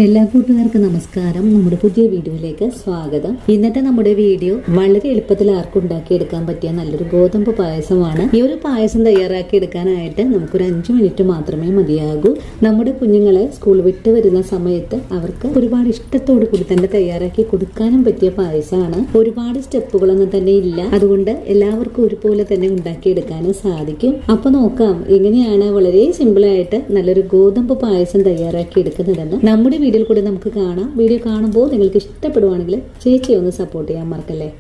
എല്ലാ കൂട്ടുകാർക്കും നമസ്കാരം. നമ്മുടെ പുതിയ വീഡിയോയിലേക്ക് സ്വാഗതം. ഇന്നത്തെ നമ്മുടെ വീഡിയോ വളരെ എളുപ്പത്തിൽ ആർക്കും ഉണ്ടാക്കിയെടുക്കാൻ പറ്റിയ നല്ലൊരു ഗോതമ്പ് പായസമാണ്. ഈ ഒരു പായസം തയ്യാറാക്കി എടുക്കാനായിട്ട് നമുക്കൊരു 5 മിനിറ്റ് മാത്രമേ മതിയാകൂ. നമ്മുടെ കുഞ്ഞുങ്ങളെ സ്കൂൾ വിട്ട് വരുന്ന സമയത്ത് അവർക്ക് ഒരുപാട് ഇഷ്ടത്തോടു കൂടി തന്നെ തയ്യാറാക്കി കൊടുക്കാനും പറ്റിയ പായസമാണ്. ഒരുപാട് സ്റ്റെപ്പുകളൊന്നും തന്നെ ഇല്ല, അതുകൊണ്ട് എല്ലാവർക്കും ഒരുപോലെ തന്നെ ഉണ്ടാക്കിയെടുക്കാനും സാധിക്കും. അപ്പൊ നോക്കാം എങ്ങനെയാണ് വളരെ സിമ്പിളായിട്ട് നല്ലൊരു ഗോതമ്പ് പായസം തയ്യാറാക്കി എടുക്കുന്നതെന്ന് നമ്മുടെ വീഡിയോയിൽ കൂടി നമുക്ക് കാണാം. വീഡിയോ കാണുമ്പോൾ നിങ്ങൾക്ക് ഇഷ്ടപ്പെടുവാണെങ്കിൽ ചേച്ചിയെ ഒന്ന് സപ്പോർട്ട് ചെയ്യാൻ മറക്കല്ലേ.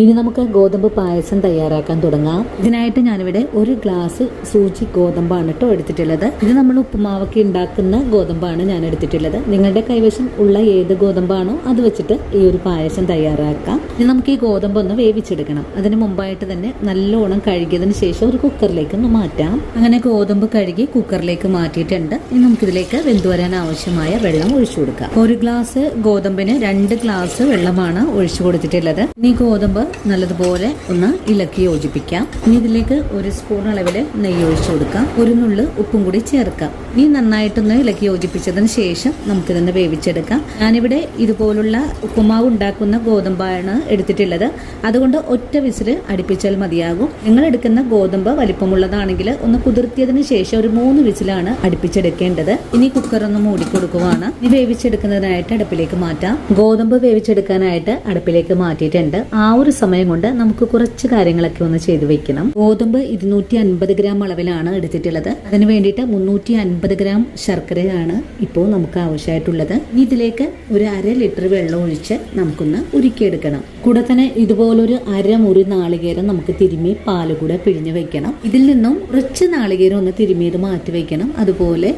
ഇനി നമുക്ക് ഗോതമ്പ് പായസം തയ്യാറാക്കാൻ തുടങ്ങാം. ഇതിനായിട്ട് ഞാനിവിടെ 1 ഗ്ലാസ് സൂചി ഗോതമ്പാണ് കേട്ടോ എടുത്തിട്ടുള്ളത്. ഇത് നമ്മൾ ഉപ്പുമാവൊക്കെ ഉണ്ടാക്കുന്ന ഗോതമ്പാണ് ഞാൻ എടുത്തിട്ടുള്ളത്. നിങ്ങളുടെ കൈവശം ഉള്ള ഏത് ഗോതമ്പാണോ അത് വെച്ചിട്ട് ഈ ഒരു പായസം തയ്യാറാക്കാം. ഇനി നമുക്ക് ഈ ഗോതമ്പ് ഒന്ന് വേവിച്ചെടുക്കണം. അതിന് മുമ്പായിട്ട് തന്നെ നല്ലോണം കഴുകിയതിന് ശേഷം ഒരു കുക്കറിലേക്ക് ഒന്ന് മാറ്റാം. അങ്ങനെ ഗോതമ്പ് കഴുകി കുക്കറിലേക്ക് മാറ്റിയിട്ടുണ്ട്. ഇനി നമുക്കിതിലേക്ക് വെന്തു വരാൻ ആവശ്യമായ വെള്ളം ഒഴിച്ചു കൊടുക്കാം. 1 ഗ്ലാസ് ഗോതമ്പിന് 2 ഗ്ലാസ് വെള്ളമാണ് ഒഴിച്ചു കൊടുത്തിട്ടുള്ളത്. ഇനി ഗോതമ്പ് നല്ലതുപോലെ ഒന്ന് ഇളക്കി യോജിപ്പിക്കാം. ഇനി ഇതിലേക്ക് 1 സ്പൂൺ അളവില് നെയ്യ് ഒഴിച്ചു കൊടുക്കാം. 1 നുള്ള് ഉപ്പും കൂടി ചേർക്കാം. ഇനി നന്നായിട്ടൊന്ന് ഇളക്കി യോജിപ്പിച്ചതിന് ശേഷം നമുക്കിതൊന്ന് വേവിച്ചെടുക്കാം. ഞാനിവിടെ ഇതുപോലുള്ള ഉപ്പുമാവ് ഉണ്ടാക്കുന്ന ഗോതമ്പാണ് എടുത്തിട്ടുള്ളത്. അതുകൊണ്ട് ഒറ്റ വിസില് അടുപ്പിച്ചാൽ മതിയാകും. നിങ്ങൾ എടുക്കുന്ന ഗോതമ്പ് വലിപ്പമുള്ളതാണെങ്കിൽ ഒന്ന് കുതിർത്തിയതിന് ശേഷം ഒരു 3 വിസിലാണ് അടുപ്പിച്ചെടുക്കേണ്ടത്. ഇനി കുക്കർ ഒന്ന് മൂടിക്കൊടുക്കുവാണ്. ഇനി വേവിച്ചെടുക്കുന്നതിനായിട്ട് അടുപ്പിലേക്ക് മാറ്റാം. ഗോതമ്പ് വേവിച്ചെടുക്കാനായിട്ട് അടുപ്പിലേക്ക് മാറ്റിയിട്ടുണ്ട്. ആ ഒരു സമയം കൊണ്ട് നമുക്ക് കുറച്ച് കാര്യങ്ങളൊക്കെ ഒന്ന് ചെയ്തു വെക്കണം. ഗോതമ്പ് 250 ഗ്രാം അളവിലാണ് എടുത്തിട്ടുള്ളത്. അതിന് വേണ്ടിയിട്ട് 350 ഗ്രാം ശർക്കരയാണ് ഇപ്പോൾ നമുക്ക് ആവശ്യമായിട്ടുള്ളത്. ഇനി ഇതിലേക്ക് ഒരു 1/2 ലിറ്റർ വെള്ളം ഒഴിച്ച് നമുക്കൊന്ന് ഉരുക്കിയെടുക്കണം. കൂടെ തന്നെ ഇതുപോലൊരു 1/2 മുറി നാളികേരം നമുക്ക് തിരുമ്മി പാല് കൂടെ പിഴിഞ്ഞ് വെക്കണം. ഇതിൽ നിന്നും കുറച്ച് നാളികേരം ഒന്ന് തിരുമ്മിയത് മാറ്റി വെക്കണം. അതുപോലെ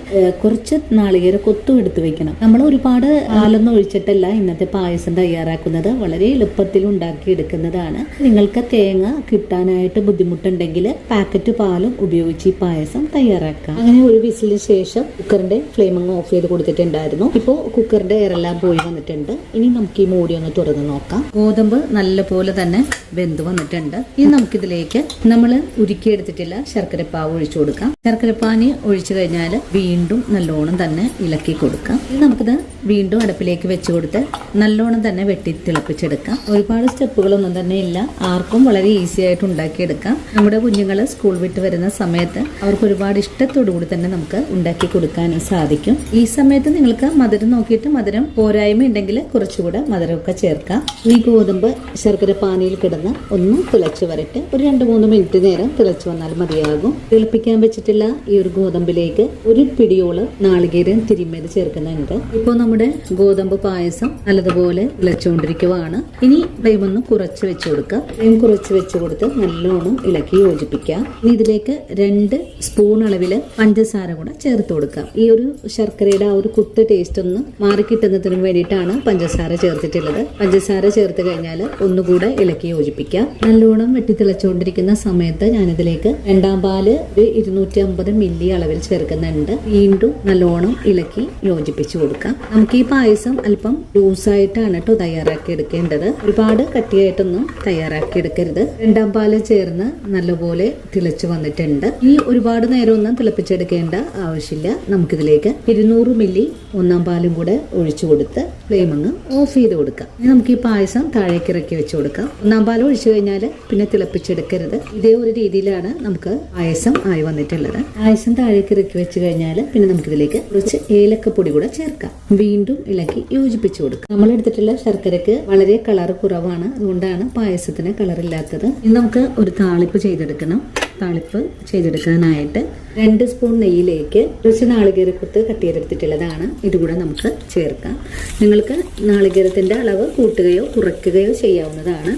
കുറച്ച് നാളികേരം കൊത്തും എടുത്ത് വെക്കണം. നമ്മൾ ഒരുപാട് പാലൊന്നും ഒഴിച്ചിട്ടല്ല ഇന്നത്തെ പായസം തയ്യാറാക്കുന്നത്. വളരെ എളുപ്പത്തിൽ ഉണ്ടാക്കിയെടുക്കുന്നതാണ്. നിങ്ങൾക്ക് തേങ്ങ കിട്ടാനായിട്ട് ബുദ്ധിമുട്ടുണ്ടെങ്കിൽ പാക്കറ്റ് പാലും ഉപയോഗിച്ച് ഈ പായസം തയ്യാറാക്കാം. അങ്ങനെ ഒരു വിസിലിന് ശേഷം കുക്കറിന്റെ ഫ്ലെയിം അങ്ങ് ഓഫ് ചെയ്ത് കൊടുത്തിട്ടുണ്ടായിരുന്നു. ഇപ്പോൾ കുക്കറിന്റെ എയറെല്ലാം പോയി വന്നിട്ടുണ്ട്. ഇനി നമുക്ക് ഈ മൂടി ഒന്ന് തുറന്ന് നോക്കാം. ഗോതമ്പ് നല്ലപോലെ തന്നെ വെന്ത് വന്നിട്ടുണ്ട്. ഇനി നമുക്കിതിലേക്ക് നമ്മൾ ഉരുക്കിയെടുത്തിട്ടില്ല ശർക്കരപ്പാവ് ഒഴിച്ചു കൊടുക്കാം. ശർക്കരപ്പാനി ഒഴിച്ചു കഴിഞ്ഞാൽ വീണ്ടും നല്ലോണം തന്നെ ഇളക്കി കൊടുക്കാം. ഇനി നമുക്കിത് വീണ്ടും അടുപ്പിലേക്ക് വെച്ച് കൊടുത്ത് നല്ലോണം തന്നെ വെട്ടി തിളപ്പിച്ചെടുക്കാം. ഒരുപാട് സ്റ്റെപ്പുകളൊന്നും തന്നെ ഇല്ല. ആർക്കും വളരെ ഈസി ആയിട്ട് ഉണ്ടാക്കിയെടുക്കാം. നമ്മുടെ കുഞ്ഞുങ്ങൾ സ്കൂൾ വിട്ട് വരുന്ന സമയത്ത് അവർക്ക് ഒരുപാട് ഇഷ്ടത്തോടു കൂടി തന്നെ നമുക്ക് ഉണ്ടാക്കി കൊടുക്കാനും സാധിക്കും. ഈ സമയത്ത് നിങ്ങൾക്ക് മധുരം നോക്കിയിട്ട് മധുരം പോരായ്മ ഉണ്ടെങ്കിൽ കുറച്ചുകൂടെ മധുരമൊക്കെ ചേർക്കാം. ഈ ഗോതമ്പ് ശർക്കര പാനിയിൽ കിടന്ന് ഒന്ന് തിളച്ച് വരട്ടെ. ഒരു 2-3 മിനിറ്റ് നേരം തിളച്ച് വന്നാൽ മതിയാകും. തിളപ്പിക്കാൻ വെച്ചിട്ടുള്ള ഈ ഒരു ഗോതമ്പിലേക്ക് ഒരു പിടിയോളം നാളികേരം തിരുമ്മിയത് ചേർക്കുന്നുണ്ട്. ഇപ്പോൾ നമ്മുടെ ഗോതമ്പ് പായസം നല്ലതുപോലെ തിളച്ചുകൊണ്ടിരിക്കുവാണ്. ഇനി ഫ്ലെയിം ഒന്ന് കുറച്ച് വെച്ച് കൊടുക്കുക. ഫ്ലെയിം കുറച്ച് വെച്ച് കൊടുത്ത് നല്ലോണം ഇളക്കി യോജിപ്പിക്കാം. ഇനി ഇതിലേക്ക് 2 സ്പൂൺ അളവില് പഞ്ചസാര കൂടെ ചേർത്ത് കൊടുക്കാം. ഈ ഒരു ശർക്കരയുടെ ആ ഒരു കുത്ത് ടേസ്റ്റ് ഒന്ന് മാറിക്കിട്ടുന്നതിന് വേണ്ടിയിട്ടാണ് പഞ്ചസാര ചേർത്തിട്ടുള്ളത്. പഞ്ചസാര ചേർത്ത് കഴിഞ്ഞാൽ ഒന്നുകൂടെ ഇളക്കി യോജിപ്പിക്കാം. നല്ലോണം വെട്ടി തിളച്ചുകൊണ്ടിരിക്കുന്ന സമയത്ത് ഞാനിതിലേക്ക് 2ാം പാല് ഒരു 250 മില്ലി അളവിൽ ചേർക്കുന്നുണ്ട്. വീണ്ടും നല്ലോണം ഇളക്കി യോജിപ്പിച്ചു കൊടുക്കാം. നമുക്ക് ഈ പായസം അല്പം ലൂസായിട്ടാണ് കേട്ടോ തയ്യാറാക്കി എടുക്കേണ്ടത്. ഒരുപാട് കട്ടിയായിട്ടൊന്നും തയ്യാറാക്കി എടുക്കരുത്. 2ാം പാല് ചേർന്ന് നല്ലപോലെ തിളച്ചു വന്നിട്ടുണ്ട്. ഈ ഒരുപാട് നേരം ഒന്നും തിളപ്പിച്ചെടുക്കേണ്ട ആവശ്യമില്ല. നമുക്കിതിലേക്ക് 200 മില്ലി 1ാം പാലും കൂടെ ഒഴിച്ചു കൊടുത്ത് ഫ്ലെയിം അങ്ങ് ഓഫ് ചെയ്ത് കൊടുക്കാം. നമുക്ക് ഈ പായസം താഴേക്ക് ഇറക്കി വെച്ച് കൊടുക്കാം. 1ാം പാൽ ഒഴിച്ചു കഴിഞ്ഞാൽ പിന്നെ തിളപ്പിച്ചെടുക്കരുത്. ഇതേ ഒരു രീതിയിലാണ് നമുക്ക് പായസം ആയി വന്നിട്ടുള്ളത്. പായസം താഴേക്ക് ഇറക്കി വെച്ച് കഴിഞ്ഞാൽ പിന്നെ നമുക്കിതിലേക്ക് കുറച്ച് ഏലക്കപ്പൊടി കൂടെ ചേർക്കാം. വീണ്ടും ഇളക്കി യോജിപ്പിച്ചു കൊടുക്കാം. നമ്മൾ എടുത്തിട്ടുള്ള ശർക്കരക്ക് വളരെ കളർ കുറവാണ്, അതുകൊണ്ടാണ് പായസത്തിന് കളറില്ലാത്തത്. ഇനി നമുക്ക് ഒരു താളിപ്പ് ചെയ്തെടുക്കണം. താളിപ്പ് ചെയ്തെടുക്കാനായിട്ട് 2 സ്പൂൺ നെയ്യിലേക്ക് കുറച്ച് നാളികേരക്കൊത്ത് കട്ട് ചെയ്തെടുത്തിട്ടുള്ളതാണ്. ഇതുകൂടെ നമുക്ക് ചേർക്കാം. നിങ്ങൾക്ക് നാളികേരത്തിന്റെ അളവ് കൂട്ടുകയോ കുറയ്ക്കുകയോ ചെയ്യാവുന്നതാണ്.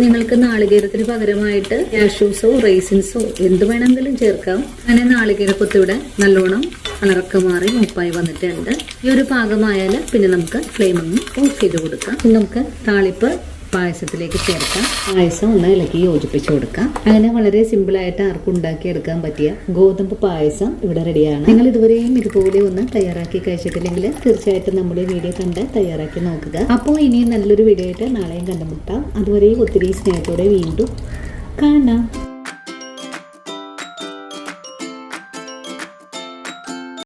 നിങ്ങൾക്ക് നാളികേരത്തിന് പകരമായിട്ട് കാഷ്യൂസോ റൈസിൻസോ എന്ത് വേണമെങ്കിലും ചേർക്കാം. അങ്ങനെ നാളികേരക്കൊത്ത് ഇവിടെ നല്ലോണം കളറൊക്കെ മാറി മൂപ്പായി വന്നിട്ടുണ്ട്. ഈ ഒരു പാകമായാൽ പിന്നെ നമുക്ക് ഫ്ലെയിം ഒന്ന് ഓഫ് ചെയ്ത് കൊടുക്കാം. നമുക്ക് താളിപ്പ് പായസത്തിലേക്ക് ചേർക്കാം. പായസം ഒന്ന് ഇളക്കി യോജിപ്പിച്ചു കൊടുക്കാം. അങ്ങനെ വളരെ സിമ്പിളായിട്ട് ആർക്കും ഉണ്ടാക്കിയെടുക്കാൻ പറ്റിയ ഗോതമ്പ് പായസം ഇവിടെ റെഡിയാണ്. നിങ്ങൾ ഇതുവരെയും ഇതുപോലെ ഒന്ന് തയ്യാറാക്കി കഴിച്ചിട്ടില്ലെങ്കിൽ തീർച്ചയായിട്ടും നമ്മുടെ വീഡിയോ കണ്ട് തയ്യാറാക്കി നോക്കുക. അപ്പോൾ ഇനിയും നല്ലൊരു വീഡിയോ ആയിട്ട് നാളെയും കണ്ടുമുട്ടാം. അതുവരെയും ഒത്തിരി സ്നേഹത്തോടെ വീണ്ടും കാണാം.